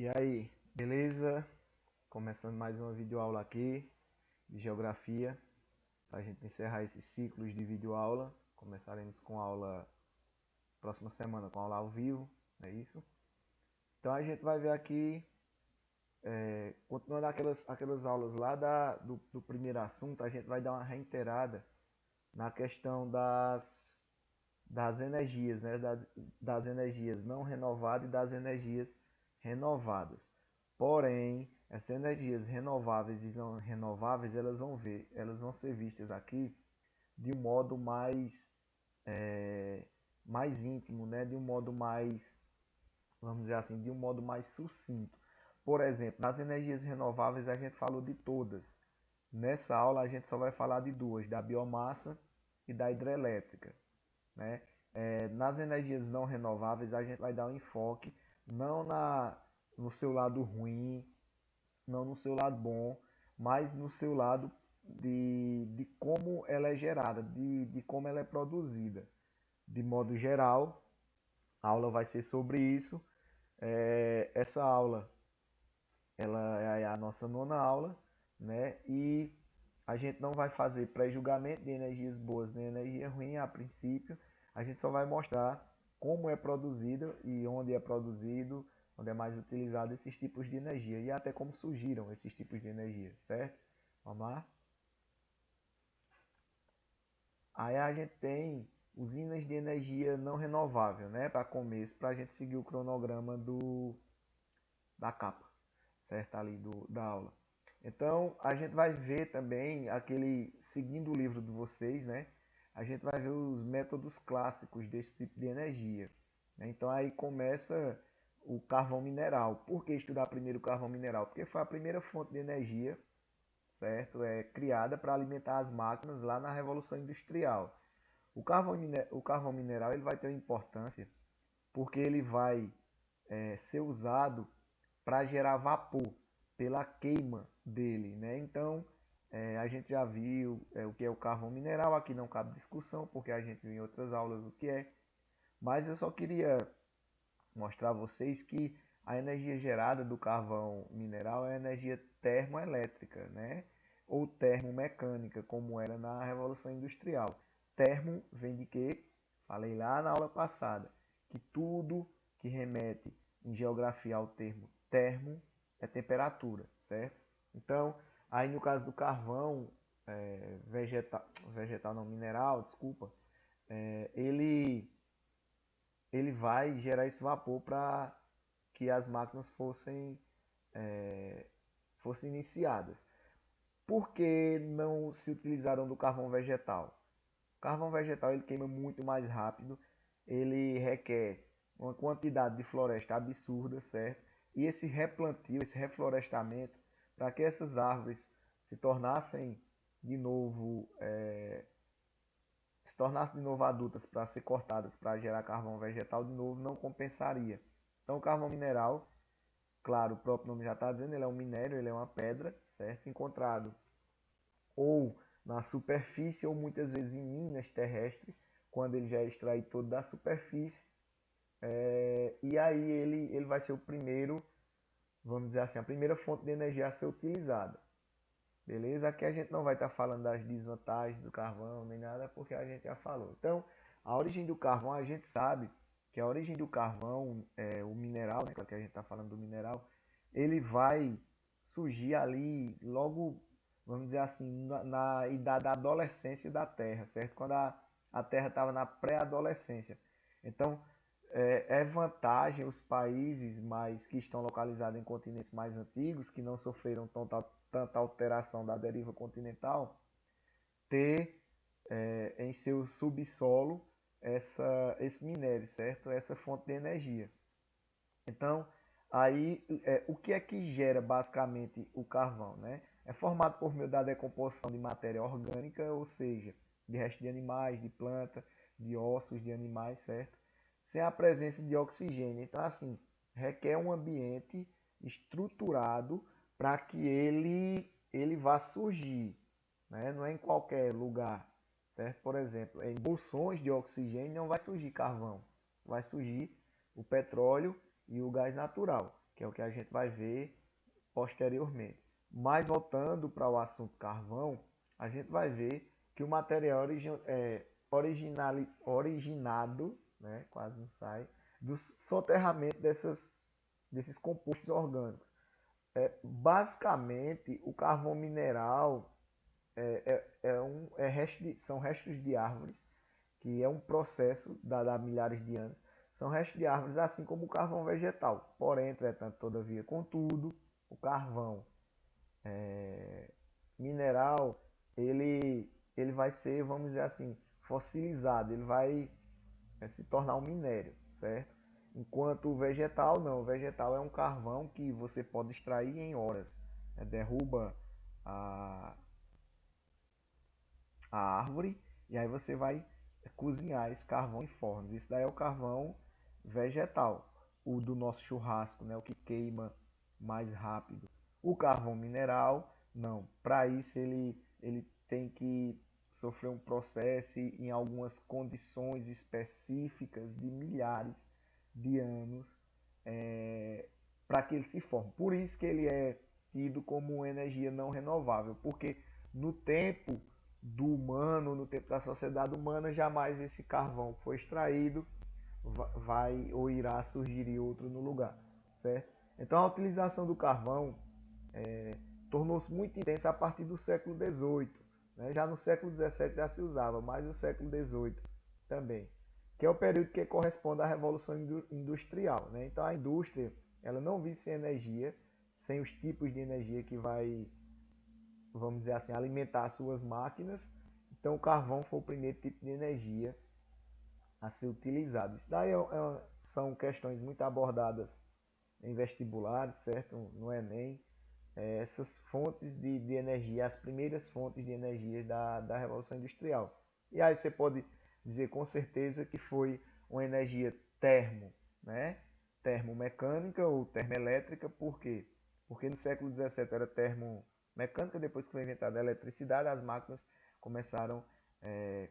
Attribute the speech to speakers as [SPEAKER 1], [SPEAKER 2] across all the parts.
[SPEAKER 1] E aí, beleza? Começando mais uma videoaula aqui de geografia, para a gente encerrar esses ciclos de videoaula. Começaremos com aula próxima semana, com aula ao vivo, é isso? Então a gente vai ver aqui, continuando aquelas aulas lá do primeiro assunto, a gente vai dar uma reiterada na questão das energias, né? Das energias não renovadas e das energias renovadas. Porém, essas energias renováveis e não renováveis, elas vão ser vistas aqui de um modo mais íntimo, né? De um modo mais, vamos dizer assim, de um modo mais sucinto. Por exemplo, nas energias renováveis a gente falou de todas. Nessa aula a gente só vai falar de duas, da biomassa e da hidrelétrica, né? Nas energias não renováveis a gente vai dar um enfoque não no seu lado ruim, não no seu lado bom, mas no seu lado de como ela é gerada, de como ela é produzida. De modo geral, a aula vai ser sobre isso. Essa aula ela é a nossa nona aula, né? E a gente não vai fazer pré-julgamento de energias boas nem energia ruim a princípio. A gente só vai mostrar como é produzido e onde é produzido, onde é mais utilizado esses tipos de energia e até como surgiram esses tipos de energia, certo? Vamos lá? Aí a gente tem usinas de energia não renovável, né? Para começo, para a gente seguir o cronograma da capa, certo? Ali da aula. Então, a gente vai ver também seguindo o livro de vocês, né? A gente vai ver os métodos clássicos desse tipo de energia, né? Então, aí começa o carvão mineral. Por que estudar primeiro o carvão mineral? Porque foi a primeira fonte de energia, certo? Criada para alimentar as máquinas lá na Revolução Industrial. O carvão mineral ele vai ter uma importância porque ele vai ser usado para gerar vapor pela queima dele, né? Então, a gente já viu o que é o carvão mineral, aqui não cabe discussão, porque a gente viu em outras aulas o que é. Mas eu só queria mostrar a vocês que a energia gerada do carvão mineral é energia termoelétrica, né? Ou termomecânica, como era na Revolução Industrial. Termo vem de quê? Falei lá na aula passada, que tudo que remete em geografia ao termo termo é temperatura, certo? Então, aí no caso do carvão vegetal não, mineral, desculpa, ele vai gerar esse vapor para que as máquinas fossem iniciadas. Por que não se utilizaram do carvão vegetal? O carvão vegetal ele queima muito mais rápido, ele requer uma quantidade de floresta absurda, certo? E esse replantio, esse reflorestamento, para que essas árvores se tornassem de novo, se tornassem de novo adultas para ser cortadas, para gerar carvão vegetal de novo, não compensaria. Então o carvão mineral, claro, o próprio nome já está dizendo, ele é um minério, ele é uma pedra, certo? Encontrado ou na superfície ou muitas vezes em minas terrestres, quando ele já é extraído todo da superfície. E aí ele vai ser o primeiro, vamos dizer assim, a primeira fonte de energia a ser utilizada. Beleza? Aqui a gente não vai estar falando das desvantagens do carvão nem nada, porque a gente já falou. Então, a origem do carvão, a gente sabe que a origem do carvão, o mineral, né, que a gente está falando do mineral, ele vai surgir ali logo, vamos dizer assim, na idade da adolescência da Terra, certo? Quando a Terra estava na pré-adolescência. Então, é vantagem os países que estão localizados em continentes mais antigos, que não sofreram tanta alteração da deriva continental, ter em seu subsolo esse minério, certo? Essa fonte de energia. Então, aí, o que é que gera basicamente o carvão, né? É formado por meio da decomposição de matéria orgânica, ou seja, de restos de animais, de planta, de ossos de animais, certo? Sem a presença de oxigênio. Então, assim, requer um ambiente estruturado para que ele vá surgir, né? Não é em qualquer lugar, certo? Por exemplo, em bolsões de oxigênio não vai surgir carvão, vai surgir o petróleo e o gás natural, que é o que a gente vai ver posteriormente. Mas voltando para o assunto carvão, a gente vai ver que o material originado, né, quase não sai, do soterramento desses compostos orgânicos. Basicamente, o carvão mineral são restos de árvores, que é um processo dado há milhares de anos. São restos de árvores, assim como o carvão vegetal. Porém, entretanto, todavia, contudo, o carvão mineral, ele vai ser, vamos dizer assim, fossilizado, ele vai se tornar um minério, certo? Enquanto o vegetal não, o vegetal é um carvão que você pode extrair em horas. Derruba a, a árvore e aí você vai cozinhar esse carvão em fornos. Isso daí é o carvão vegetal, o do nosso churrasco, né? O que queima mais rápido. O carvão mineral, não. Para isso ele tem que sofrer um processo em algumas condições específicas de milhares de anos para que ele se forme. Por isso que ele é tido como energia não renovável, porque no tempo do humano, no tempo da sociedade humana, jamais esse carvão que foi extraído vai ou irá surgir outro no lugar, certo? Então a utilização do carvão tornou-se muito intensa a partir do século XVIII. Né? Já no século XVII já se usava, mas no século XVIII também, que é o período que corresponde à Revolução Industrial. Né? Então a indústria ela não vive sem energia, sem os tipos de energia que vai, vamos dizer assim, alimentar as suas máquinas. Então o carvão foi o primeiro tipo de energia a ser utilizado. Isso daí são questões muito abordadas em vestibulares, certo? No Enem. Essas fontes de energia, as primeiras fontes de energia da Revolução Industrial. E aí você pode dizer com certeza que foi uma energia né? Termomecânica ou termoelétrica, por quê? Porque no século XVII era termomecânica, depois que foi inventada a eletricidade, as máquinas começaram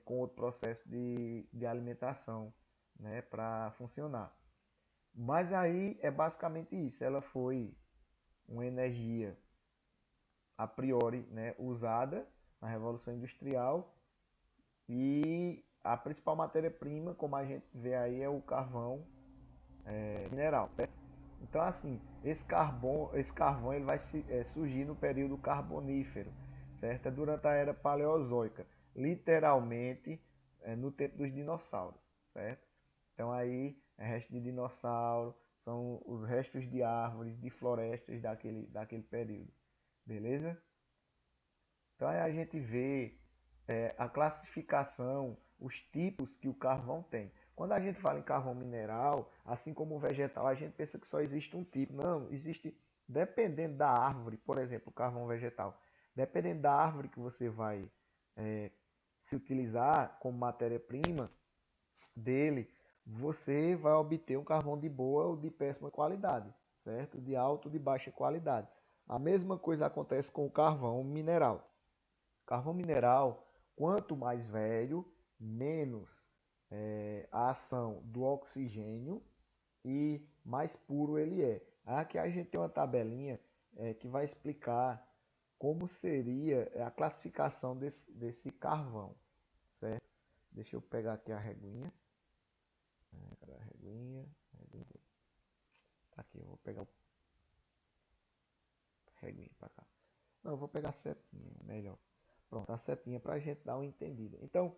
[SPEAKER 1] com outro processo de alimentação, né, para funcionar. Mas aí é basicamente isso, ela foi uma energia a priori, né, usada na Revolução Industrial e a principal matéria-prima, como a gente vê aí, é o carvão mineral, certo? Então assim, esse carvão ele vai surgir no período carbonífero, certo? É durante a era paleozoica, literalmente no tempo dos dinossauros, certo? Então aí é resto de dinossauro, são os restos de árvores, de florestas daquele período. Beleza? Então aí a gente vê a classificação, os tipos que o carvão tem. Quando a gente fala em carvão mineral, assim como o vegetal, a gente pensa que só existe um tipo. Não, existe, dependendo da árvore, por exemplo, o carvão vegetal, dependendo da árvore que você vai se utilizar como matéria-prima dele, você vai obter um carvão de boa ou de péssima qualidade, certo? De alta ou de baixa qualidade. A mesma coisa acontece com o carvão mineral. Carvão mineral, quanto mais velho, menos a ação do oxigênio e mais puro ele é. Aqui a gente tem uma tabelinha que vai explicar como seria a classificação desse carvão, certo? Deixa eu pegar aqui a reguinha. Cadê a reguinha? Tá aqui, eu vou pegar o reguinha para cá. Não, eu vou pegar a setinha, melhor. Pronto, a setinha para a gente dar uma entendida. Então,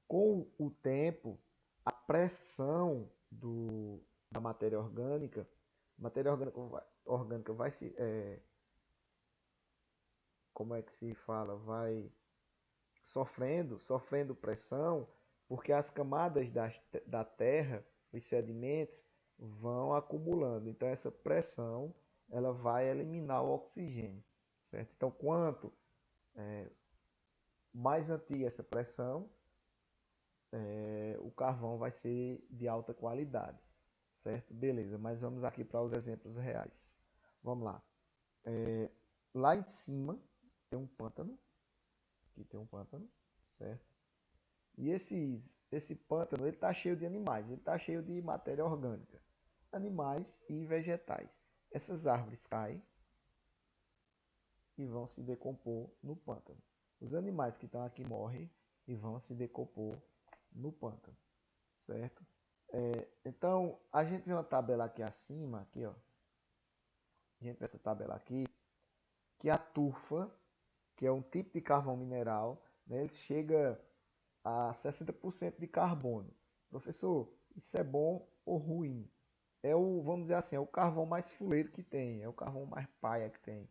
[SPEAKER 1] com o tempo, a pressão da matéria orgânica vai se, como é que se fala, vai sofrendo pressão, porque as camadas da terra, os sedimentos, vão acumulando. Então essa pressão ela vai eliminar o oxigênio, certo? Então quanto mais antiga essa pressão, o carvão vai ser de alta qualidade, certo? Beleza, mas vamos aqui para os exemplos reais. Vamos lá. Lá em cima tem um pântano, aqui tem um pântano, certo? E esse pântano ele está cheio de animais, ele está cheio de matéria orgânica, animais e vegetais. essas árvores caem e vão se decompor no pântano. Os animais que estão aqui morrem e vão se decompor no pântano, certo? Então, a gente vê uma tabela aqui acima, aqui, ó. A gente vê essa tabela aqui, que a turfa, que é um tipo de carvão mineral, né, ele chega a 60% de carbono. Professor, isso é bom ou ruim? Vamos dizer assim, é o carvão mais fuleiro que tem, é o carvão mais paia que tem,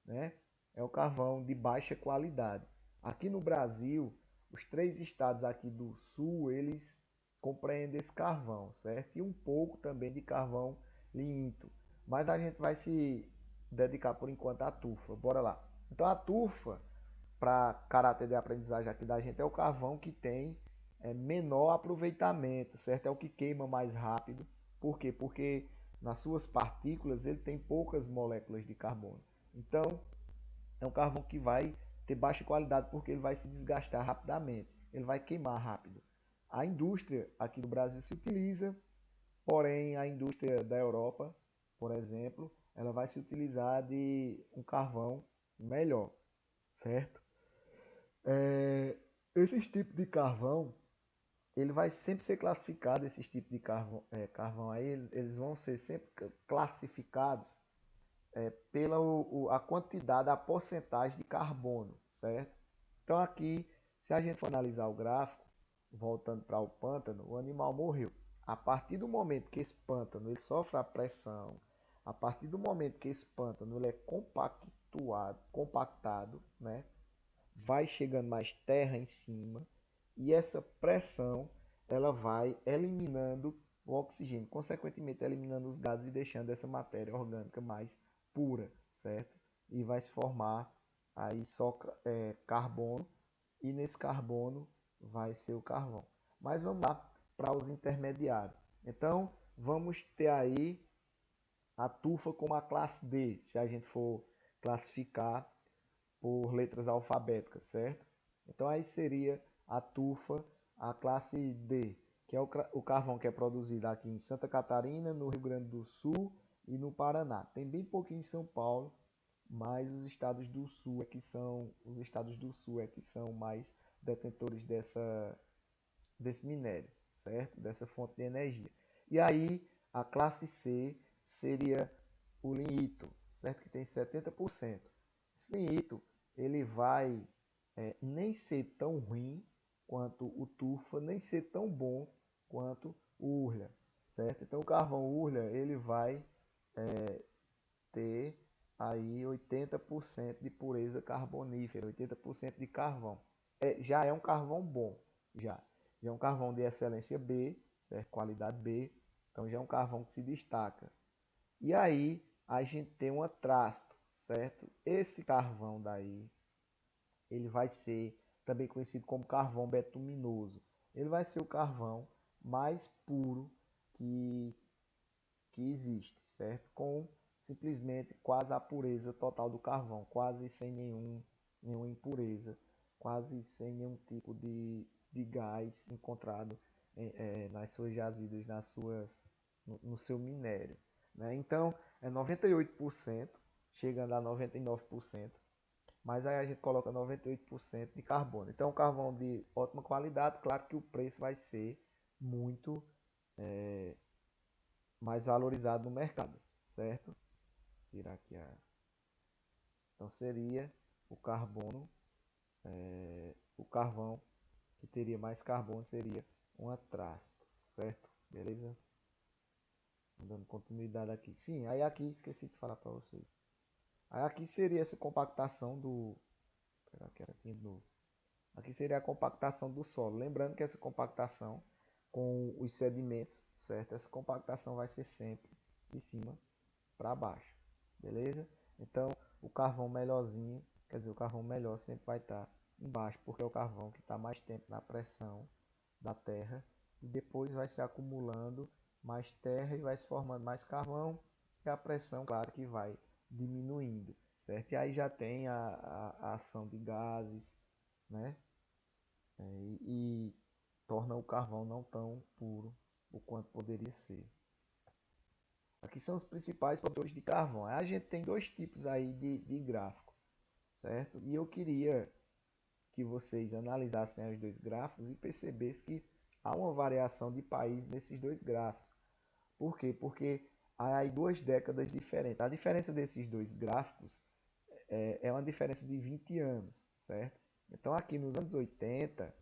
[SPEAKER 1] né? É o carvão de baixa qualidade. Aqui no Brasil, os 3 estados aqui do sul, eles compreendem esse carvão, certo? E um pouco também de carvão lignito. Mas a gente vai se dedicar por enquanto à tufa. Bora lá. Então a tufa, para caráter de aprendizagem aqui da gente, é o carvão que tem menor aproveitamento, certo? É o que queima mais rápido. Por quê? Porque nas suas partículas ele tem poucas moléculas de carbono. Então, é um carvão que vai ter baixa qualidade porque ele vai se desgastar rapidamente, ele vai queimar rápido. A indústria aqui do Brasil se utiliza, porém a indústria da Europa, por exemplo, ela vai se utilizar de um carvão melhor, certo? Esses tipos de carvão, ele vai sempre ser classificado, esses tipos de carvão aí, eles vão ser sempre classificados pela a quantidade, a porcentagem de carbono, certo? Então aqui, se a gente for analisar o gráfico, voltando para o pântano, o animal morreu. A partir do momento que esse pântano ele sofre a pressão, a partir do momento que esse pântano ele é compactado, né? Vai chegando mais terra em cima e essa pressão ela vai eliminando o oxigênio, consequentemente eliminando os gases e deixando essa matéria orgânica mais pura, certo? E vai se formar aí só carbono e nesse carbono vai ser o carvão. Mas vamos lá para os intermediários. Então vamos ter aí a tufa como a classe D, se a gente for classificar por letras alfabéticas, certo? Então aí seria a tufa, a classe D, que é o carvão que é produzido aqui em Santa Catarina, no Rio Grande do Sul e no Paraná. Tem bem pouquinho em São Paulo, mas os estados do sul é que são mais detentores desse minério, certo? Dessa fonte de energia. E aí a classe C seria o lignito, certo? Que tem 70%. Esse lignito ele vai nem ser tão ruim quanto o tufa, nem ser tão bom quanto o urla, certo? Então o carvão urla ele vai ter aí 80% de pureza carbonífera, 80% de carvão. Já é um carvão bom, já é um carvão de excelência B, certo? Qualidade B, então já é um carvão que se destaca. E aí a gente tem um atrasto, certo? Esse carvão daí, ele vai ser também conhecido como carvão betuminoso. Ele vai ser o carvão mais puro que, que existe, certo? Com simplesmente quase a pureza total do carvão, quase sem nenhuma impureza, quase sem nenhum tipo de gás encontrado nas suas jazidas, no seu minério, né? Então, é 98%, chegando a 99%, mas aí a gente coloca 98% de carbono. Então, um carvão de ótima qualidade, claro que o preço vai ser muito mais valorizado no mercado, certo? Vou tirar aqui a... Então, seria o carbono, o carvão que teria mais carbono seria um atrasto, certo? Beleza? Dando continuidade aqui. Sim, aí aqui esqueci de falar para vocês. Aí aqui seria essa compactação do... Vou pegar aqui a setinha de novo. Aqui seria a compactação do solo. Lembrando que essa compactação com os sedimentos, certo? Essa compactação vai ser sempre de cima para baixo, beleza? Então, o carvão melhorzinho, quer dizer, o carvão melhor sempre vai estar embaixo, porque é o carvão que está mais tempo na pressão da terra e depois vai se acumulando mais terra e vai se formando mais carvão e a pressão, claro, que vai diminuindo, certo? E aí já tem a ação de gases, né? E torna o carvão não tão puro o quanto poderia ser. Aqui são os principais produtores de carvão. Aí a gente tem dois tipos aí de gráfico, certo? E eu queria que vocês analisassem os dois gráficos e percebessem que há uma variação de país nesses dois gráficos. Por quê? Porque há aí duas décadas diferentes. A diferença desses dois gráficos é uma diferença de 20 anos, certo? Então aqui nos anos 80,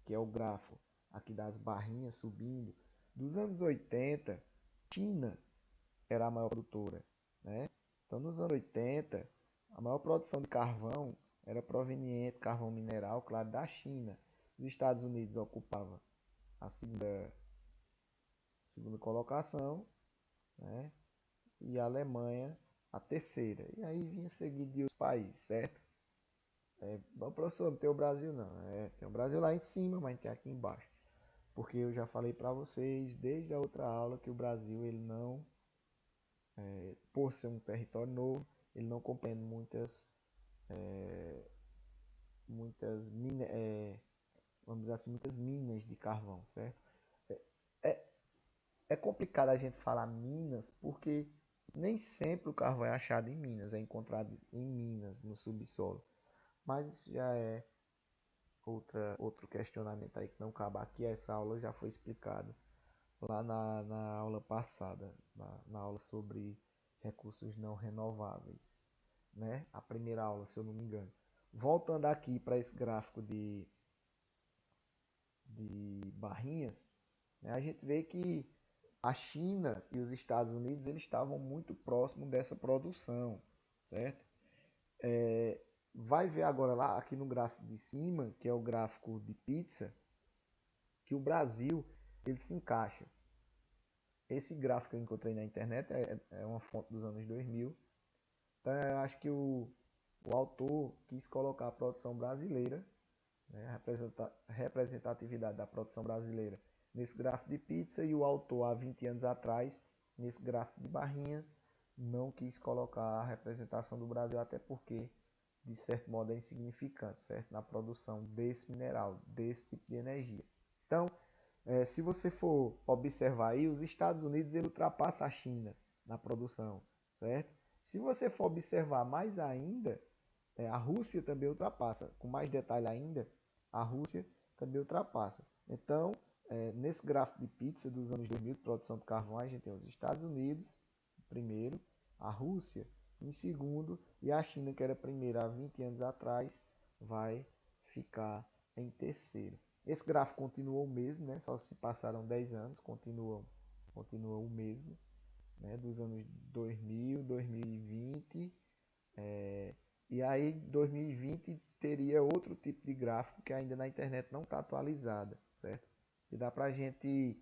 [SPEAKER 1] que é o gráfico aqui das barrinhas subindo, dos anos 80, China era a maior produtora, né? Então nos anos 80, a maior produção de carvão era proveniente, carvão mineral, claro, da China. Os Estados Unidos ocupavam a segunda colocação, né? E a Alemanha a terceira. E aí vinha seguido de outros países, certo? Bom, professor, não tem o Brasil não. Tem o Brasil lá em cima, mas tem aqui embaixo. Porque eu já falei para vocês desde a outra aula que o Brasil, ele não, por ser um território novo, ele não compreende vamos dizer assim, muitas minas de carvão, certo? É, é complicado a gente falar minas porque nem sempre o carvão é achado em minas, é encontrado em minas, no subsolo. Mas já é outro questionamento aí que não cabe aqui. Essa aula já foi explicado lá na aula passada, na aula sobre recursos não renováveis, né? A primeira aula, se eu não me engano. Voltando aqui para esse gráfico de barrinhas, né? A gente vê que a China e os Estados Unidos eles estavam muito próximos dessa produção, certo? Vai ver agora lá aqui no gráfico de cima, que é o gráfico de pizza, que o Brasil ele se encaixa. Esse gráfico que eu encontrei na internet é uma fonte dos anos 2000. Então eu acho que o autor quis colocar a produção brasileira, né, a representatividade da produção brasileira nesse gráfico de pizza, e o autor há 20 anos atrás, nesse gráfico de barrinhas, não quis colocar a representação do Brasil, até porque de certo modo é insignificante, certo? Na produção desse mineral, desse tipo de energia. Então, se você for observar aí, os Estados Unidos ele ultrapassa a China na produção, certo? Se você for observar mais ainda, a Rússia também ultrapassa. Com mais detalhe ainda, a Rússia também ultrapassa. Então, nesse gráfico de pizza dos anos 2000 de produção de carvão, a gente tem os Estados Unidos em primeiro, a Rússia em segundo e a China, que era primeira há 20 anos atrás, vai ficar em terceiro. Esse gráfico continuou o mesmo, né? Só se passaram 10 anos, continua o mesmo, né? Dos anos 2000, 2020, e aí 2020 teria outro tipo de gráfico que ainda na internet não está atualizada, certo? E dá para gente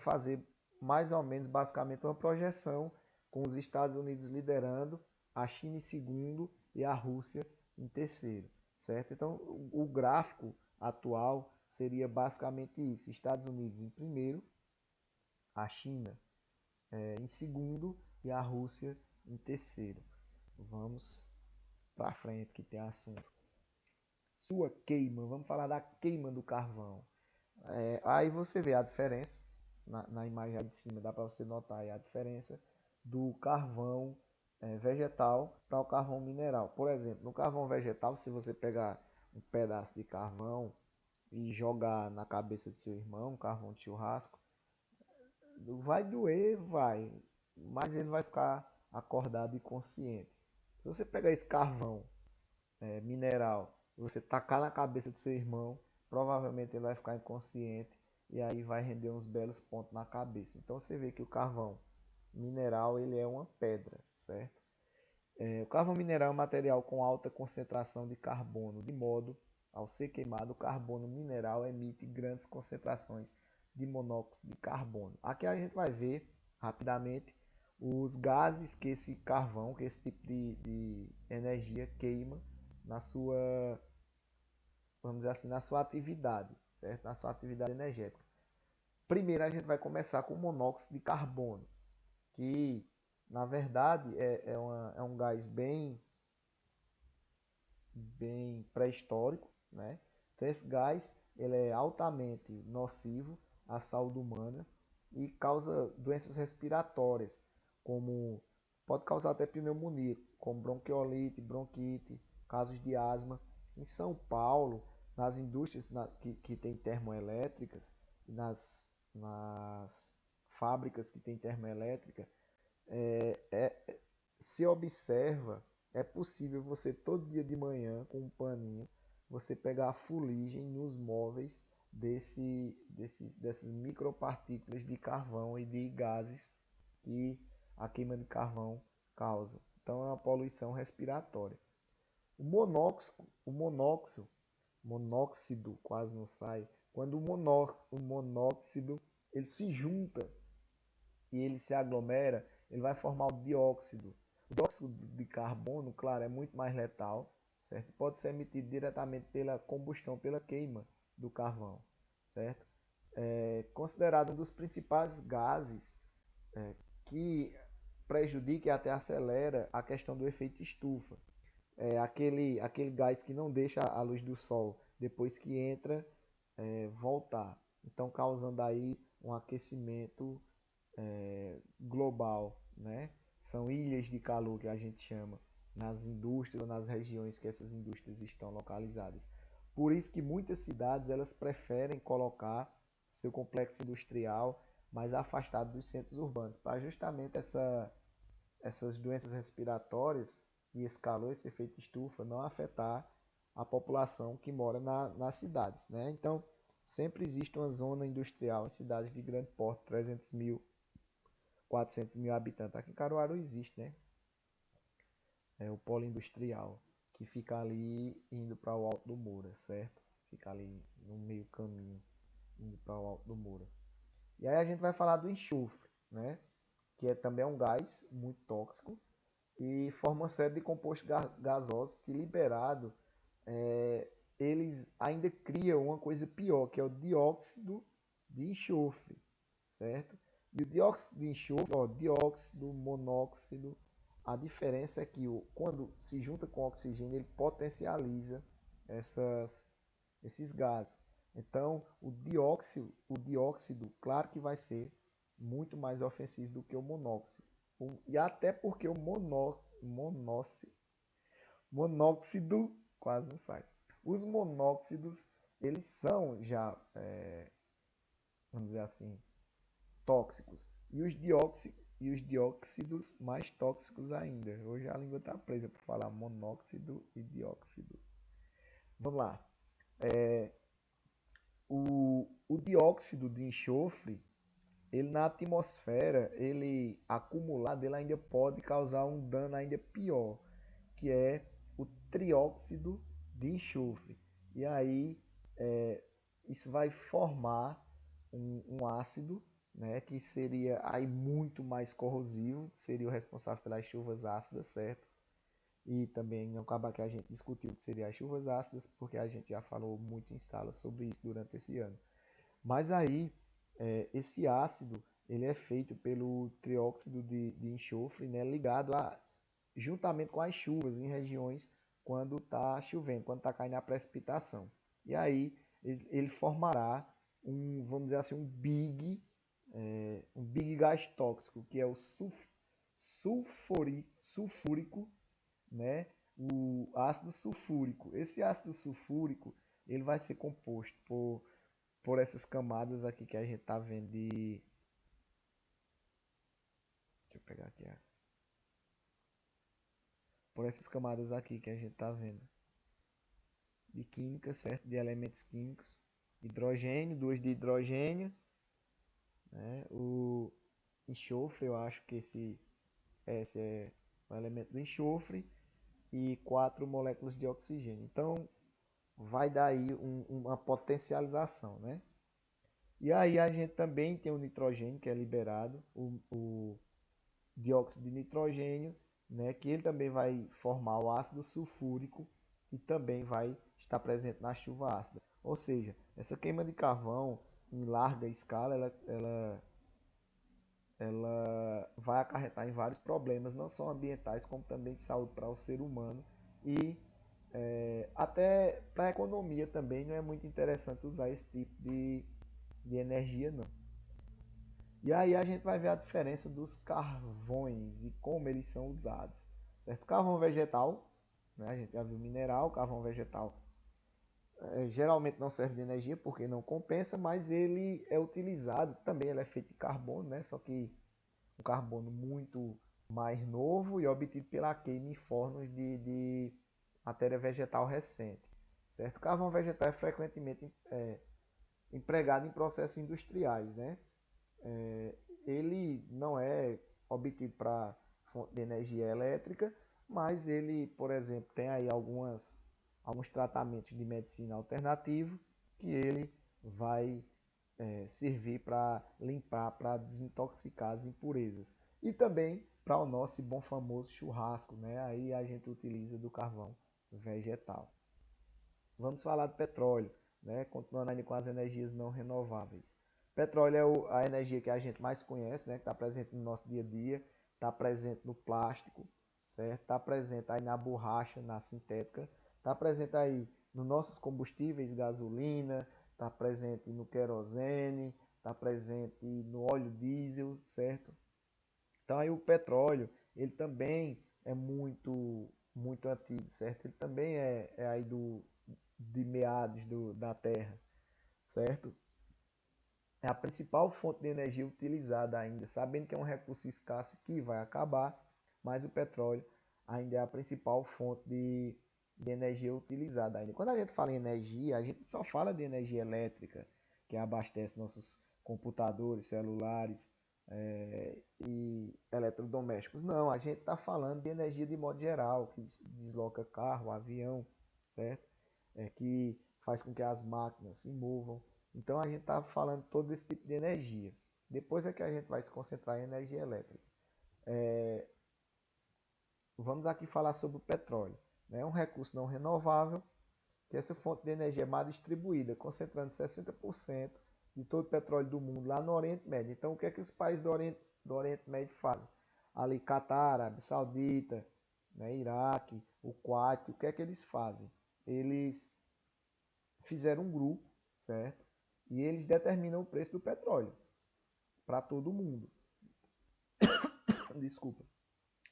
[SPEAKER 1] fazer mais ou menos basicamente uma projeção com os Estados Unidos liderando, a China em segundo e a Rússia em terceiro, certo? Então o gráfico atual seria basicamente isso: Estados Unidos em primeiro, a China em segundo e a Rússia em terceiro. Vamos para frente que tem assunto. Sua queima, vamos falar da queima do carvão. Aí você vê a diferença na imagem de cima, dá para você notar aí a diferença do carvão vegetal para o carvão mineral. Por exemplo, no carvão vegetal, se você pegar um pedaço de carvão e jogar na cabeça de seu irmão, um carvão de churrasco, vai doer, vai, mas ele vai ficar acordado e consciente. Se você pegar esse carvão mineral e você tacar na cabeça do seu irmão, provavelmente ele vai ficar inconsciente e aí vai render uns belos pontos na cabeça. Então você vê que o carvão mineral ele é uma pedra, certo? O carvão mineral é um material com alta concentração de carbono, de modo, ao ser queimado, o carbono mineral emite grandes concentrações de monóxido de carbono. Aqui a gente vai ver rapidamente os gases que esse carvão, que esse tipo de energia queima na sua, vamos dizer assim, na sua atividade, certo? Na sua atividade energética. Primeiro a gente vai começar com o monóxido de carbono, que na verdade é um gás bem pré-histórico, né? Então esse gás ele é altamente nocivo à saúde humana, e causa doenças respiratórias, como pode causar até pneumonia, como bronquiolite, bronquite, casos de asma. Em São Paulo, nas indústrias que têm termoelétricas, nas fábricas que têm termoelétrica, é, é, se observa, é possível você todo dia de manhã com um paninho, você pegar a fuligem nos móveis dessas micropartículas de carvão e de gases que a queima de carvão causa. Então é uma poluição respiratória. O monóxido quase não sai. Quando o monóxido ele se junta e ele se aglomera, ele vai formar o dióxido. O dióxido de carbono, claro, é muito mais letal, certo? Pode ser emitido diretamente pela combustão, pela queima do carvão, certo? É considerado um dos principais gases que prejudica e até acelera a questão do efeito estufa. É aquele gás que não deixa a luz do sol, depois que entra, voltar. Então, causando aí um aquecimento global, né? São ilhas de calor que a gente chama nas indústrias ou nas regiões que essas indústrias estão localizadas. Por isso que muitas cidades elas preferem colocar seu complexo industrial mais afastado dos centros urbanos, para justamente essas doenças respiratórias e esse calor, esse efeito estufa, não afetar a população que mora nas cidades, né? Então, sempre existe uma zona industrial em cidades de grande porte, 300 mil, 400 mil habitantes. Aqui em Caruaru existe, né? É o polo industrial, que fica ali indo para o Alto do Moura, certo? Fica ali no meio caminho, indo para o Alto do Moura. E aí a gente vai falar do enxofre, né? Que também um gás muito tóxico e forma uma série de compostos gasosos que liberado eles ainda criam uma coisa pior, que é o dióxido de enxofre, certo? E o dióxido de enxofre, ó, dióxido, monóxido, a diferença é que quando se junta com oxigênio, ele potencializa esses gases. Então, o dióxido, claro que vai ser muito mais ofensivo do que o monóxido. E até porque o monóxido quase não sai. Os monóxidos, eles são já, vamos dizer assim, tóxicos. E os dióxidos mais tóxicos ainda. Hoje a língua está presa por falar monóxido e dióxido. Vamos lá. O dióxido de enxofre, ele na atmosfera, ele acumulado, ele ainda pode causar um dano ainda pior, que é o trióxido de enxofre. E aí isso vai formar um ácido, né, que seria aí muito mais corrosivo, seria o responsável pelas chuvas ácidas, certo? E também não acaba que a gente discutiu o que seriam as chuvas ácidas, porque a gente já falou muito em sala sobre isso durante esse ano. Mas aí, esse ácido, ele é feito pelo trióxido de enxofre, né, ligado juntamente com as chuvas em regiões quando está chovendo, quando está caindo a precipitação. E aí ele formará vamos dizer assim, um big gás tóxico, que é o sulfúrico, né? O ácido sulfúrico. Esse ácido sulfúrico ele vai ser composto por essas camadas aqui que a gente está vendo deixa eu pegar aqui, por essas camadas aqui que a gente está vendo de química, certo? De elementos químicos, hidrogênio, duas de hidrogênio, né? O enxofre, eu acho que esse é o elemento do enxofre e 4 moléculas de oxigênio. Então vai dar aí uma potencialização, né? E aí a gente também tem o nitrogênio que é liberado, o dióxido de nitrogênio, né, que ele também vai formar o ácido sulfúrico e também vai estar presente na chuva ácida. Ou seja, essa queima de carvão em larga escala, ela vai acarretar em vários problemas, não só ambientais, como também de saúde para o ser humano. E até para a economia também não é muito interessante usar esse tipo de energia, não. E aí a gente vai ver a diferença dos carvões e como eles são usados, certo? Carvão vegetal, né? A gente já viu mineral, carvão vegetal geralmente não serve de energia porque não compensa, mas ele é utilizado, também ele é feito de carbono, né? Só que um carbono muito mais novo e obtido pela queima em fornos de matéria vegetal recente, certo? Carvão vegetal é frequentemente empregado em processos industriais, né? Ele não é obtido para fonte de energia elétrica, mas ele, por exemplo, tem aí alguns tratamentos de medicina alternativa que ele vai servir para limpar, para desintoxicar as impurezas. E também para o nosso bom famoso churrasco, né? Aí a gente utiliza do carvão vegetal. Vamos falar do petróleo, né? Continuando aí com as energias não renováveis. Petróleo é a energia que a gente mais conhece, né? Que está presente no nosso dia a dia, está presente no plástico, certo? Está presente aí na borracha, na sintética, está presente aí nos nossos combustíveis, gasolina, está presente no querosene, está presente no óleo diesel, certo? Então aí o petróleo, ele também é muito antigo, certo? Ele também é aí de meados da Terra, certo? É a principal fonte de energia utilizada ainda, sabendo que é um recurso escasso que vai acabar, mas o petróleo ainda é a principal fonte de energia utilizada ainda. Quando a gente fala em energia, a gente só fala de energia elétrica, que abastece nossos computadores, celulares e eletrodomésticos. Não, a gente está falando de energia de modo geral, que desloca carro, avião, certo? Que faz com que as máquinas se movam. Então a gente está falando todo esse tipo de energia. Depois é que a gente vai se concentrar em energia elétrica. Vamos aqui falar sobre o petróleo. É um recurso não renovável, que essa fonte de energia é mais distribuída, concentrando 60% de todo o petróleo do mundo lá no Oriente Médio. Então o que é que os países do Oriente Médio fazem? Ali Catar, Arábia Saudita, né, Iraque, o Kuwait, o que é que eles fazem? Eles fizeram um grupo, certo? E eles determinam o preço do petróleo para todo mundo. Desculpa.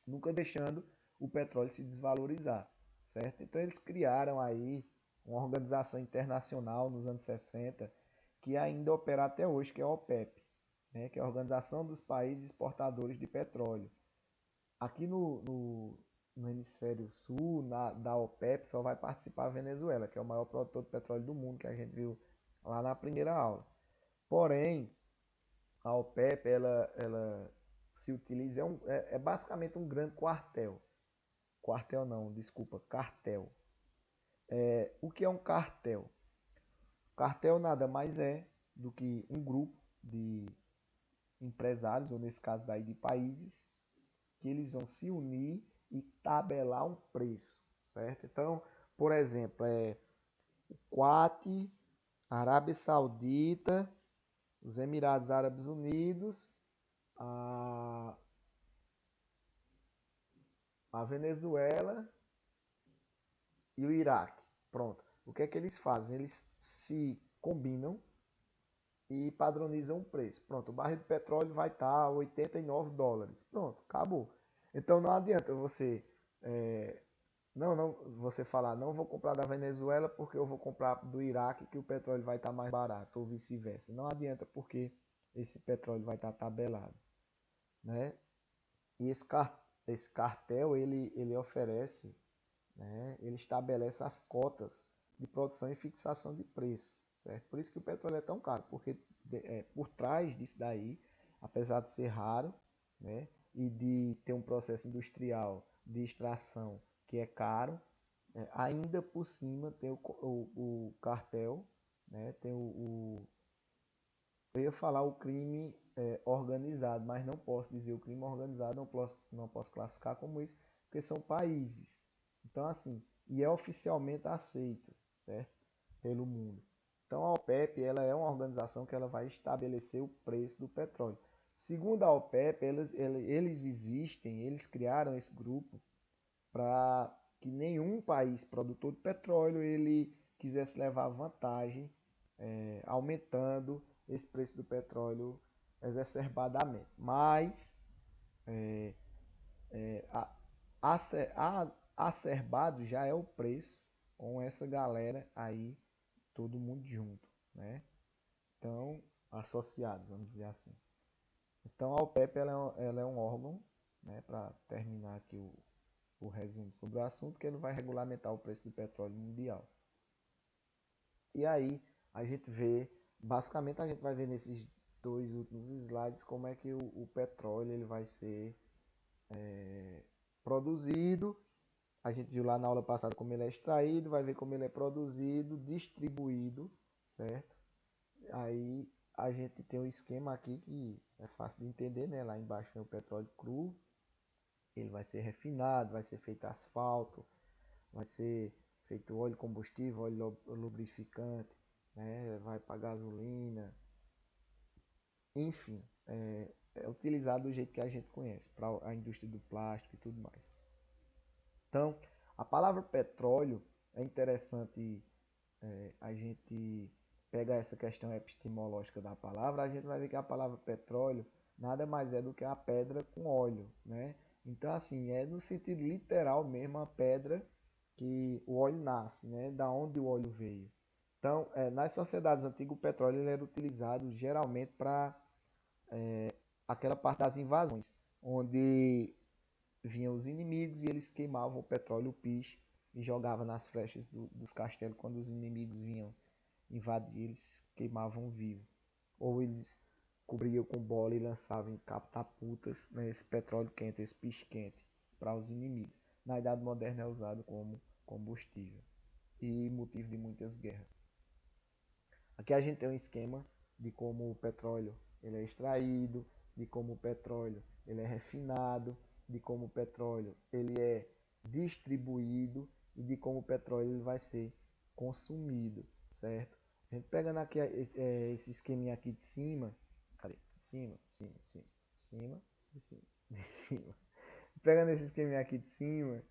[SPEAKER 1] Nunca deixando o petróleo se desvalorizar, certo? Então eles criaram aí uma organização internacional nos anos 60 que ainda opera até hoje, que é a OPEP, né? Que é a Organização dos Países Exportadores de Petróleo. Aqui no hemisfério sul, da OPEP, só vai participar a Venezuela, que é o maior produtor de petróleo do mundo, que a gente viu lá na primeira aula. Porém, a OPEP ela se utiliza, é basicamente um grande quartel. Quartel não, desculpa, cartel. O que é um cartel? Cartel nada mais é do que um grupo de empresários, ou nesse caso daí de países, que eles vão se unir e tabelar um preço, certo? Então, por exemplo, o Kuwait, Arábia Saudita, os Emirados Árabes Unidos, a, a Venezuela e o Iraque. Pronto. O que é que eles fazem? Eles se combinam e padronizam o preço. Pronto, o barril de petróleo vai estar a $89. Pronto, acabou. Então não adianta você não você falar, não vou comprar da Venezuela porque eu vou comprar do Iraque que o petróleo vai estar mais barato, ou vice-versa. Não adianta porque esse petróleo vai estar tabelado, né? E esse cartel, ele oferece, né? Ele estabelece as cotas de produção e fixação de preço, certo? Por isso que o petróleo é tão caro, porque por trás disso daí, apesar de ser raro, né? E de ter um processo industrial de extração que é caro, ainda por cima tem o cartel, né? Tem eu ia falar o crime organizado, mas não posso dizer o crime organizado, não posso classificar como isso, porque são países. Então, assim, e é oficialmente aceito, certo? Pelo mundo. Então, a OPEP, ela é uma organização que ela vai estabelecer o preço do petróleo. Segundo a OPEP, eles existem, eles criaram esse grupo para que nenhum país produtor de petróleo ele quisesse levar vantagem aumentando esse preço do petróleo exacerbadamente. Mas ace- a- acerbado já é o preço com essa galera aí, todo mundo junto, né? Então, associados, vamos dizer assim. Então, a OPEP ela é um órgão, né, para terminar aqui o resumo sobre o assunto, que ele vai regulamentar o preço do petróleo mundial. E aí, a gente vê, basicamente a gente vai ver nesses dois últimos slides como é que o petróleo ele vai ser produzido. A gente viu lá na aula passada como ele é extraído, vai ver como ele é produzido, distribuído, certo? Aí a gente tem um esquema aqui que é fácil de entender, né? Lá embaixo tem o petróleo cru, ele vai ser refinado, vai ser feito asfalto, vai ser feito óleo combustível, óleo lubrificante, né? Vai para gasolina, enfim, é utilizado do jeito que a gente conhece, para a indústria do plástico e tudo mais. Então, a palavra petróleo é interessante a gente pegar essa questão epistemológica da palavra, a gente vai ver que a palavra petróleo nada mais é do que a pedra com óleo, né? Então, assim, é no sentido literal mesmo a pedra que o óleo nasce, né? Da onde o óleo veio. Então, nas sociedades antigas, o petróleo ele era utilizado geralmente para aquela parte das invasões, onde vinham os inimigos e eles queimavam o petróleo, o piche, e jogavam nas flechas dos castelos quando os inimigos vinham invadir, eles queimavam vivo. Ou eles cobriam com bola e lançavam em catapultas, né, esse petróleo quente, esse piche quente, para os inimigos. Na Idade Moderna é usado como combustível e motivo de muitas guerras. Aqui a gente tem um esquema de como o petróleo ele é extraído, de como o petróleo ele é refinado, de como o petróleo ele é distribuído e de como o petróleo ele vai ser consumido, certo? A gente pegando aqui esse esqueminha aqui de cima, cadê? De cima, cima, de cima, de cima. Pegando esse esqueminha aqui de cima,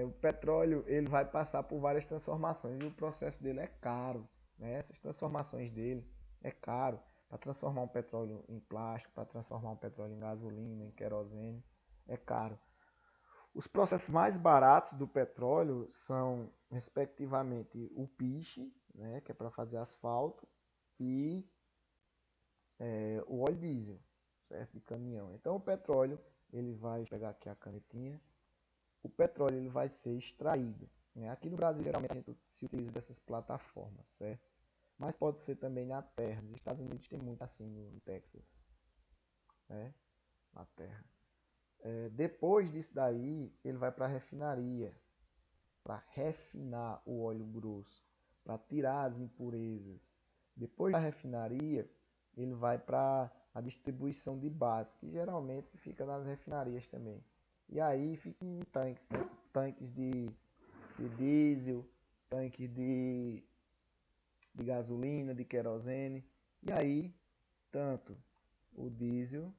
[SPEAKER 1] o petróleo ele vai passar por várias transformações e o processo dele é caro, né? Essas transformações dele é caro para transformar um petróleo em plástico, para transformar um petróleo em gasolina, em querosene, é caro. Os processos mais baratos do petróleo são, respectivamente, o piche, né, que é para fazer asfalto, e o óleo diesel, certo, de caminhão. Então o petróleo, ele vai pegar aqui a canetinha, o petróleo ele vai ser extraído, né? Aqui no Brasil, geralmente, a gente se utiliza dessas plataformas, certo? Mas pode ser também na terra. Nos Estados Unidos tem muito assim no Texas, né? Na terra. Depois disso daí, ele vai para a refinaria, para refinar o óleo grosso, para tirar as impurezas. Depois da refinaria, ele vai para a distribuição de base, que geralmente fica nas refinarias também. E aí fica em tanques, né? Tanques de diesel, tanques de gasolina, de querosene. E aí, tanto o diesel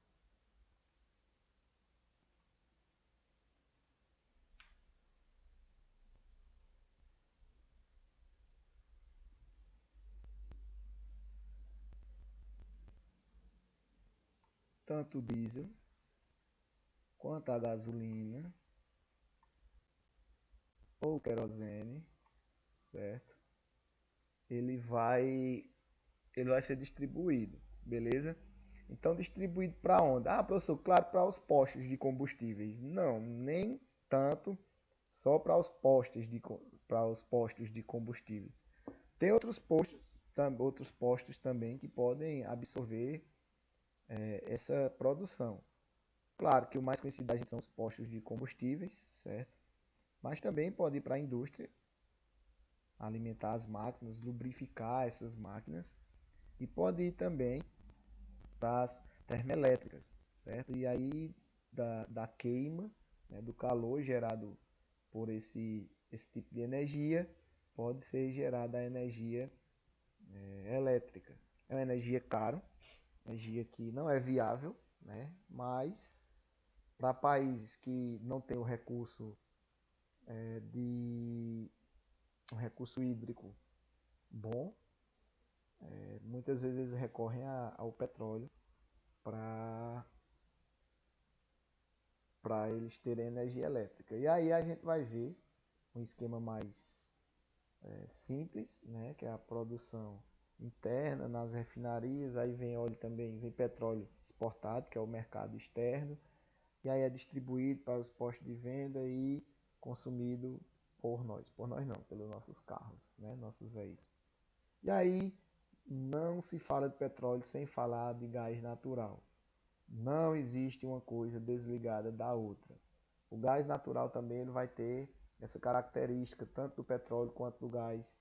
[SPEAKER 1] tanto o diesel quanto a gasolina ou querosene, certo? Ele vai ele vai ser distribuído, beleza? Então, distribuído para onde? Ah, professor, claro, para os postos de combustíveis. Não, nem tanto só para para os postos de combustível. Tem outros postos também que podem absorver essa produção. Claro que o mais conhecido da gente são os postos de combustíveis, certo? Mas também pode ir para a indústria, alimentar as máquinas, lubrificar essas máquinas e pode ir também das termoelétricas, certo? E aí da queima, né, do calor gerado por esse tipo de energia, pode ser gerada a energia elétrica. É uma energia cara, energia que não é viável, né? Mas para países que não têm o recurso de um recurso hídrico bom, muitas vezes eles recorrem ao petróleo para eles terem energia elétrica. E aí a gente vai ver um esquema mais simples, né, que é a produção interna nas refinarias, aí vem óleo também, vem petróleo exportado, que é o mercado externo, e aí é distribuído para os postos de venda e consumido por nós não, pelos nossos carros, né, nossos veículos. E aí não se fala de petróleo sem falar de gás natural. Não existe uma coisa desligada da outra. O gás natural também ele vai ter essa característica, tanto do petróleo quanto do gás,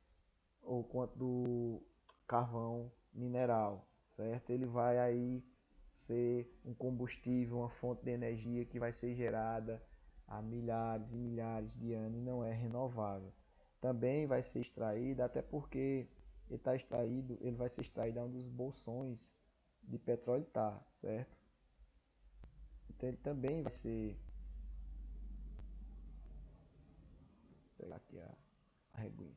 [SPEAKER 1] ou quanto do carvão mineral, certo? Ele vai aí ser um combustível, uma fonte de energia que vai ser gerada há milhares e milhares de anos e não é renovável. Também vai ser extraído, até porque ele vai ser extraído onde os bolsões de petróleo está, certo? Então ele também vai ser, vou pegar aqui a reguinha.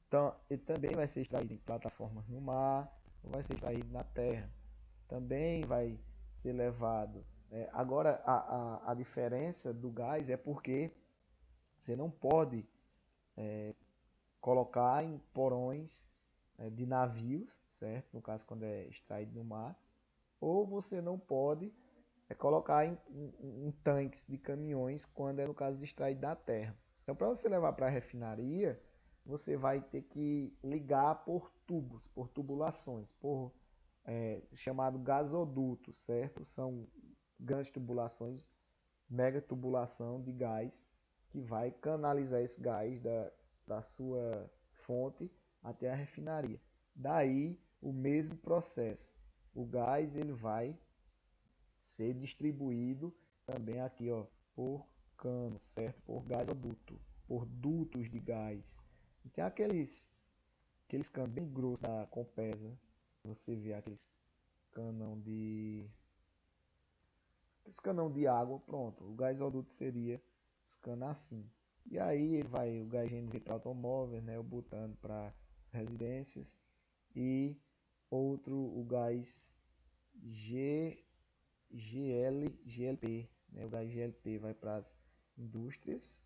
[SPEAKER 1] Então ele também vai ser extraído em plataformas no mar, ou vai ser extraído na terra. Também vai ser levado. Agora a diferença do gás é porque você não pode colocar em porões de navios, certo? No caso quando é extraído no mar, ou você não pode colocar em tanques de caminhões quando é no caso de extrair da terra. Então, para você levar para a refinaria, você vai ter que ligar por tubos, por tubulações, por chamado gasoduto, certo? São grandes tubulações, mega tubulação de gás que vai canalizar esse gás da sua fonte até a refinaria. Daí o mesmo processo. O gás ele vai ser distribuído também aqui, ó, por cano, certo? Por gasoduto, por dutos de gás. E tem aqueles canos bem grossos da Compesa. Você vê aqueles canão de água, pronto. O gasoduto seria os canos assim. E aí ele vai o gás GNV para automóveis, né? O butano para residências e outro o gás GLP, né? O gás GLP vai para as indústrias,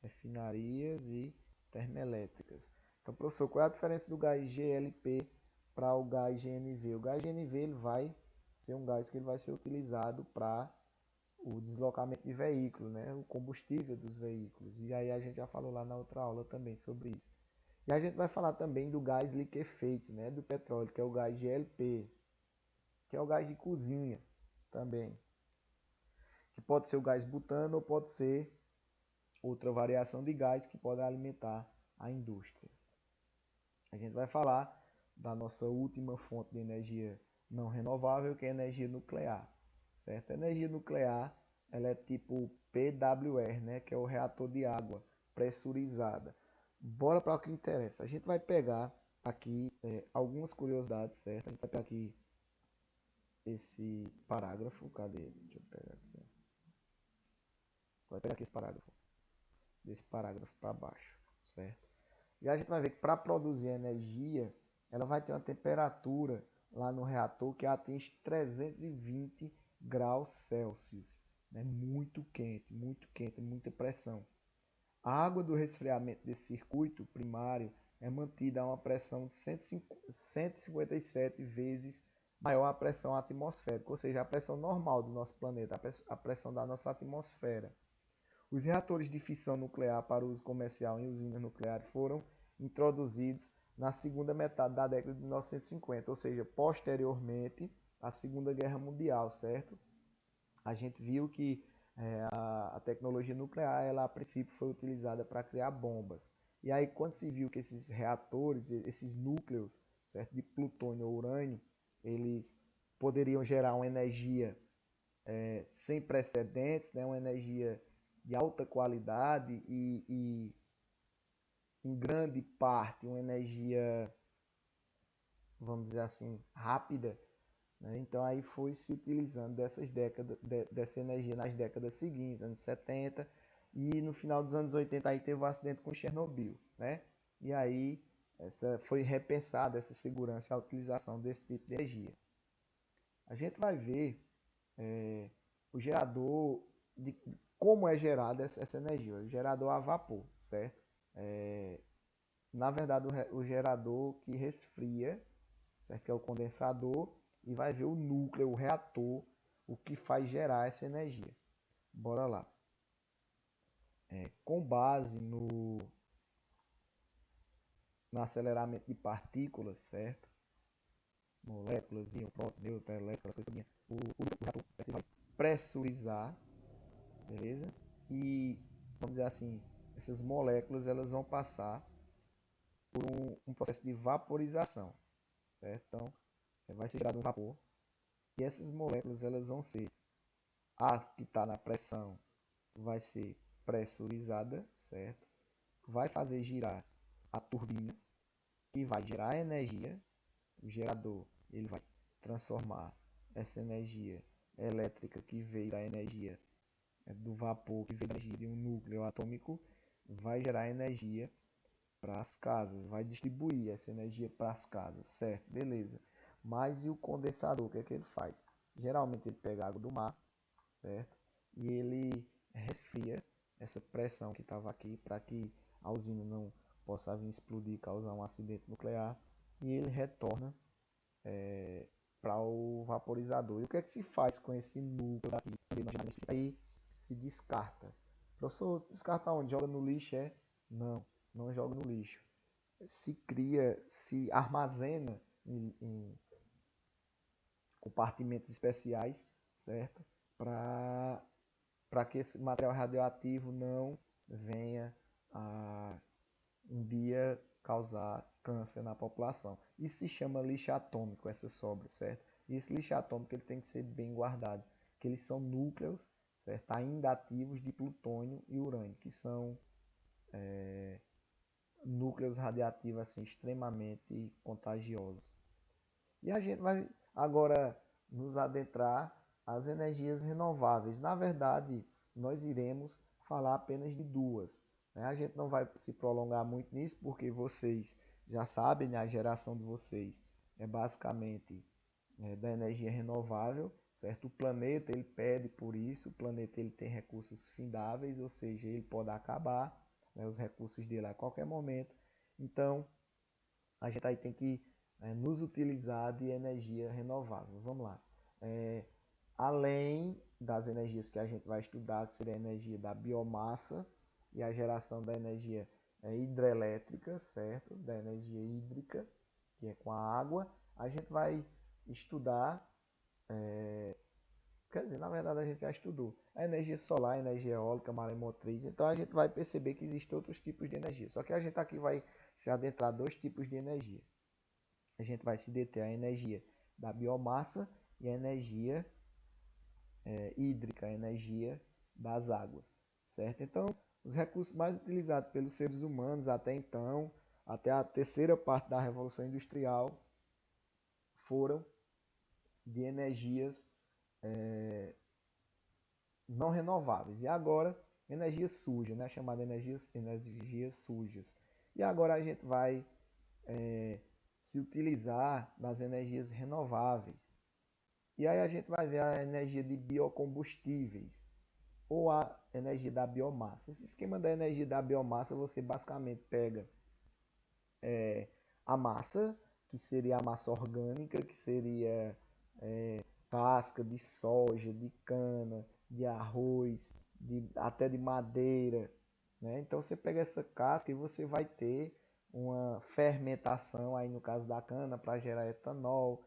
[SPEAKER 1] refinarias e termoelétricas. Então, professor, qual é a diferença do gás GLP para o gás GNV? O gás GNV ele vai ser um gás que ele vai ser utilizado para o deslocamento de veículos, né? O combustível dos veículos. E aí a gente já falou lá na outra aula também sobre isso. E a gente vai falar também do gás liquefeito, né? Do petróleo, que é o gás GLP, que é o gás de cozinha também. Que pode ser o gás butano ou pode ser outra variação de gás que pode alimentar a indústria. A gente vai falar da nossa última fonte de energia não renovável, que é a energia nuclear, certo? A energia nuclear, ela é tipo PWR, né, que é o reator de água pressurizada. Bora para o que interessa. A gente vai pegar aqui algumas curiosidades, certo? A gente vai pegar aqui esse parágrafo, cadê? Deixa eu pegar aqui. Vai pegar aqui esse parágrafo, desse parágrafo para baixo, certo? E a gente vai ver que para produzir energia, ela vai ter uma temperatura lá no reator que atinge 320 graus Celsius. Né? Muito quente, muita pressão. A água do resfriamento desse circuito primário é mantida a uma pressão de 157 vezes maior a pressão atmosférica, ou seja, a pressão normal do nosso planeta, a pressão da nossa atmosfera. Os reatores de fissão nuclear para uso comercial em usinas nucleares foram introduzidos na segunda metade da década de 1950, ou seja, posteriormente à Segunda Guerra Mundial, certo? A gente viu que a tecnologia nuclear, ela a princípio foi utilizada para criar bombas. E aí quando se viu que esses reatores, esses núcleos, certo, de plutônio ou urânio, eles poderiam gerar uma energia sem precedentes, né, uma energia de alta qualidade e em grande parte uma energia, vamos dizer assim, rápida, né? Então aí foi se utilizando dessa energia nas décadas seguintes, anos 70, e no final dos anos 80 aí teve o acidente com Chernobyl, né? E aí foi repensada essa segurança e a utilização desse tipo de energia. A gente vai ver o gerador, de como é gerada essa energia, o gerador a vapor, certo? Na verdade, o gerador que resfria, certo? Que é o condensador, e vai ver o núcleo, o reator, o que faz gerar essa energia. Bora lá. Com base no aceleramento de partículas, certo? Moléculas, íons, prótons, nêutrons, elétrons, coisas o reator vai pressurizar, beleza? E, vamos dizer assim, essas moléculas elas vão passar por um processo de vaporização, certo? Então, vai ser gerado um vapor e essas moléculas elas vão ser, a que está na pressão vai ser pressurizada, certo? Vai fazer girar a turbina, que vai gerar energia. O gerador ele vai transformar essa energia elétrica que veio da energia do vapor, que veio da energia de um núcleo atômico, vai gerar energia para as casas, vai distribuir essa energia para as casas, certo? Beleza. Mas e o condensador, o que é que ele faz? Geralmente ele pega água do mar, certo? E ele resfria essa pressão que estava aqui para que a usina não possa vir explodir e causar um acidente nuclear. E ele retorna para o vaporizador. E o que é que se faz com esse núcleo daqui? Aí se descarta. Professor, descarta onde? Joga no lixo? Não, não joga no lixo. Se cria, se armazena em compartimentos especiais, certo? Para que esse material radioativo não venha a um dia causar câncer na população. Isso se chama lixo atômico, essa sobra, certo? E esse lixo atômico ele tem que ser bem guardado, que eles são núcleos, certo? Ainda ativos de plutônio e urânio, que são núcleos radiativos assim, extremamente contagiosos. E a gente vai agora nos adentrar às energias renováveis. Na verdade, nós iremos falar apenas de duas. Né? A gente não vai se prolongar muito nisso, porque vocês já sabem, né? A geração de vocês é basicamente da energia renovável, certo? O planeta ele pede por isso, o planeta ele tem recursos findáveis, ou seja, ele pode acabar, né, os recursos dele a qualquer momento. Então, a gente aí tem que nos utilizar de energia renovável. Vamos lá. Além das energias que a gente vai estudar, que seria a energia da biomassa e a geração da energia hidrelétrica, certo? Da energia hídrica, que é com a água, a gente vai estudar, quer dizer, na verdade a gente já estudou a energia solar, a energia eólica, maremotriz, então a gente vai perceber que existem outros tipos de energia, só que a gente aqui vai se adentrar a dois tipos de energia. A gente vai se deter a energia da biomassa e a energia hídrica, a energia das águas, certo? Então, os recursos mais utilizados pelos seres humanos até então, até a terceira parte da Revolução Industrial, foram de energias não renováveis. E agora, energias sujas, né? Chamada energias sujas. E agora a gente vai se utilizar das energias renováveis. E aí a gente vai ver a energia de biocombustíveis ou a energia da biomassa. Esse esquema da energia da biomassa, você basicamente pega a massa, que seria a massa orgânica, que seria casca de soja, de cana, de arroz, até de madeira. Né? Então você pega essa casca e você vai ter uma fermentação, aí no caso da cana, para gerar etanol,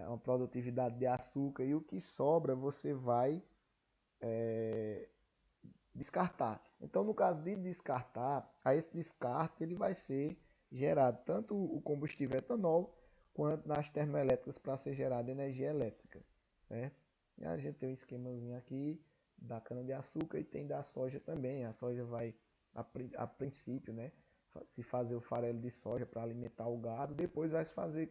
[SPEAKER 1] uma produtividade de açúcar, e o que sobra você vai descartar. Então, no caso de descartar, a esse descarte ele vai ser gerado tanto o combustível etanol, quanto nas termoelétricas para ser gerada energia elétrica, certo? E a gente tem um esquemazinho aqui da cana-de-açúcar e tem da soja também. A soja vai, a princípio, né, se fazer o farelo de soja para alimentar o gado, depois vai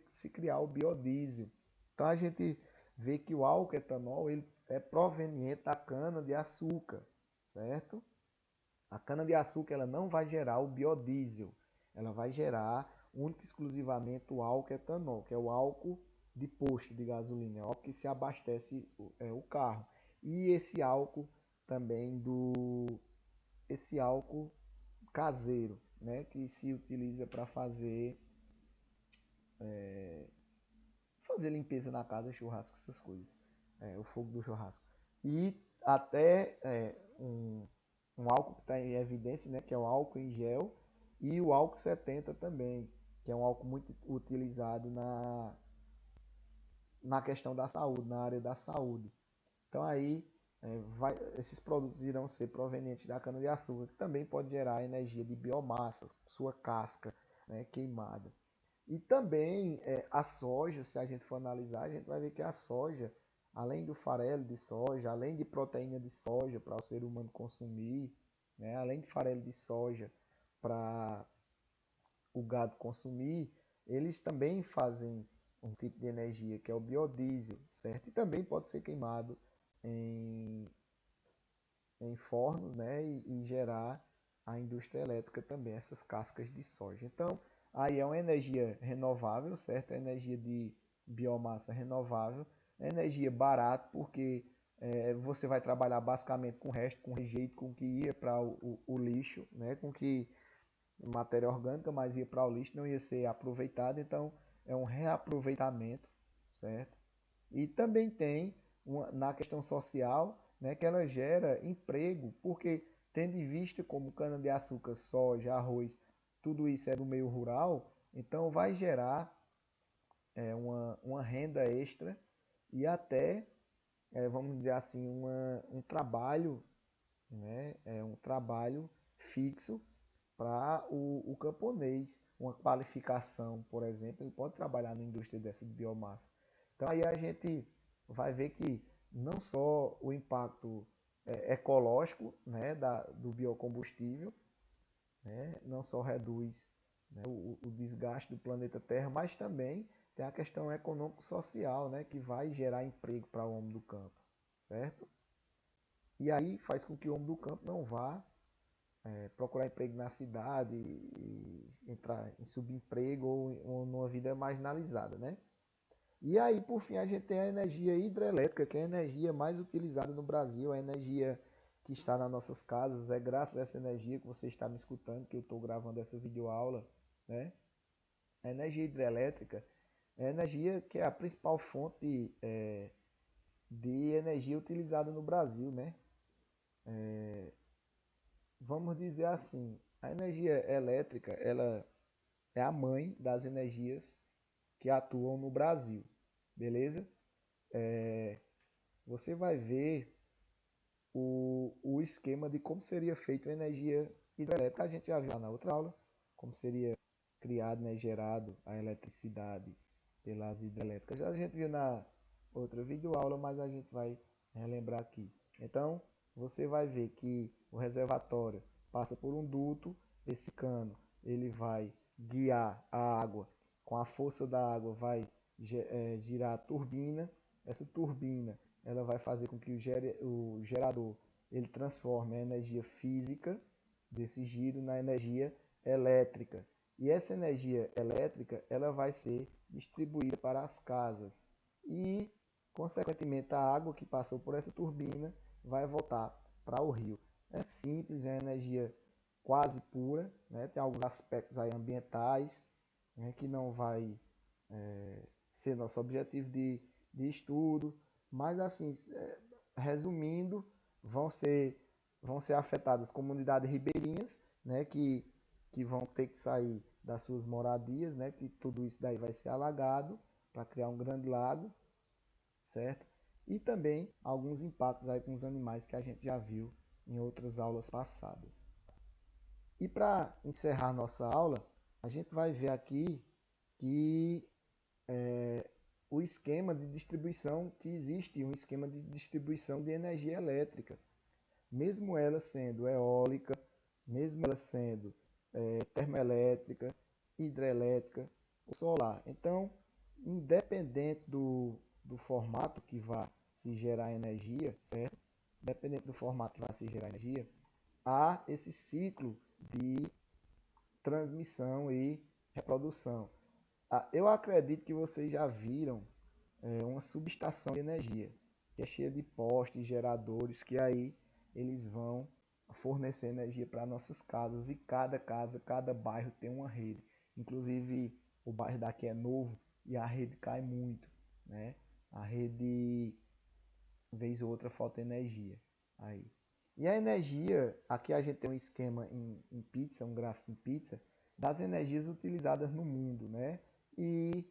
[SPEAKER 1] se criar o biodiesel. Então a gente vê que o álcool etanol ele é proveniente da cana-de-açúcar, certo? A cana-de-açúcar ela não vai gerar o biodiesel, ela vai gerar único e exclusivamente o álcool etanol, que é o álcool de posto de gasolina, é o álcool que se abastece o carro. E esse álcool também esse álcool caseiro, né, que se utiliza para fazer limpeza na casa, churrasco, essas coisas, o fogo do churrasco. E até um álcool que está em evidência, né, que é o álcool em gel, e o álcool 70 também, que é um álcool muito utilizado na questão da saúde, na área da saúde. Então aí esses produtos irão ser provenientes da cana-de-açúcar, que também pode gerar energia de biomassa, sua casca, né, queimada. E também a soja, se a gente for analisar, a gente vai ver que a soja, além do farelo de soja, além de proteína de soja para o ser humano consumir, né, além de farelo de soja para o gado consumir, eles também fazem um tipo de energia que é o biodiesel, certo? E também pode ser queimado em, em fornos, né? E gerar a indústria elétrica também, essas cascas de soja. Então, aí é uma energia renovável, certo? É energia de biomassa renovável, é energia barata, porque você vai trabalhar basicamente com o resto, com o rejeito, com o que ia para o lixo, né? Com que matéria orgânica, mas ia para o lixo, não ia ser aproveitado, então é um reaproveitamento, certo? E também tem na questão social, né, que ela gera emprego, porque tendo em vista como cana-de-açúcar, soja, arroz, tudo isso é do meio rural, então vai gerar uma renda extra e até, vamos dizer assim, um trabalho, né, um trabalho fixo para o camponês, uma qualificação, por exemplo, ele pode trabalhar na indústria dessa de biomassa. Então aí a gente vai ver que não só o impacto ecológico, né, do biocombustível, né, não só reduz, né, o desgaste do planeta Terra, mas também tem a questão econômico-social, né, que vai gerar emprego para o homem do campo, certo? E aí faz com que o homem do campo não vá procurar emprego na cidade e entrar em subemprego ou numa vida marginalizada, né? E aí, por fim, a gente tem a energia hidrelétrica, que é a energia mais utilizada no Brasil, a energia que está nas nossas casas. É graças a essa energia que você está me escutando, que eu estou gravando essa videoaula, né? A energia hidrelétrica é a energia que é a principal fonte de energia utilizada no Brasil, né? Vamos dizer assim, a energia elétrica, ela é a mãe das energias que atuam no Brasil, beleza? Você vai ver o esquema de como seria feita a energia hidrelétrica. A gente já viu lá na outra aula, como seria criado, né, gerado a eletricidade pelas hidrelétricas. Já a gente viu na outra videoaula, mas a gente vai relembrar aqui. Então, você vai ver que o reservatório passa por um duto, esse cano ele vai guiar a água, com a força da água vai girar a turbina, essa turbina ela vai fazer com que o gerador ele transforme a energia física desse giro na energia elétrica. E essa energia elétrica ela vai ser distribuída para as casas e, consequentemente, a água que passou por essa turbina vai voltar para o rio. É simples, é energia quase pura, né? Tem alguns aspectos aí ambientais, né, que não vai ser nosso objetivo de estudo, mas assim, resumindo, vão ser afetadas comunidades ribeirinhas, né, que vão ter que sair das suas moradias, né, que tudo isso daí vai ser alagado para criar um grande lago, certo? E também alguns impactos aí com os animais que a gente já viu em outras aulas passadas. E para encerrar nossa aula, a gente vai ver aqui que o esquema de distribuição que existe, um esquema de distribuição de energia elétrica, mesmo ela sendo eólica, mesmo ela sendo termoelétrica, hidrelétrica ou solar. Então, independente do formato que vai se gerar energia, certo? Independente do formato que vai se gerar energia, há esse ciclo de transmissão e reprodução. Eu acredito que vocês já viram uma subestação de energia, que é cheia de postes, geradores, que aí eles vão fornecer energia para nossas casas e cada casa, cada bairro tem uma rede. Inclusive o bairro daqui é novo e a rede cai muito, né? A rede, vez ou outra, falta energia aí. E a energia, aqui a gente tem um esquema em pizza, um gráfico em pizza, das energias utilizadas no mundo, né? E,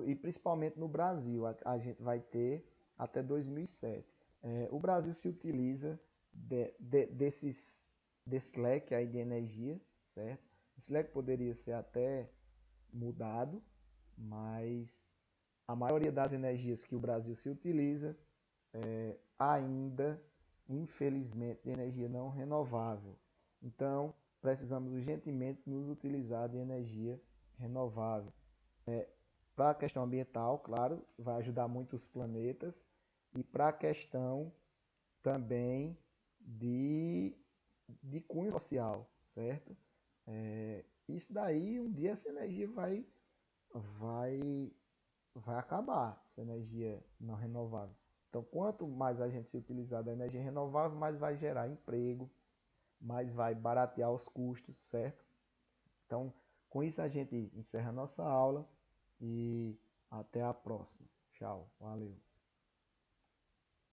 [SPEAKER 1] e principalmente no Brasil, a gente vai ter até 2007. O Brasil se utiliza desse leque aí de energia, certo? Esse leque poderia ser até mudado, mas a maioria das energias que o Brasil se utiliza ainda, infelizmente, de energia não renovável. Então, precisamos urgentemente nos utilizar de energia renovável. Para a questão ambiental, claro, vai ajudar muito os planetas, e para a questão também de, de cunho social, certo? Isso daí, um dia essa energia vai vai acabar, essa energia não renovável. Então, quanto mais a gente se utilizar da energia renovável, mais vai gerar emprego, mais vai baratear os custos, certo? Então, com isso a gente encerra a nossa aula e até a próxima. Tchau, valeu.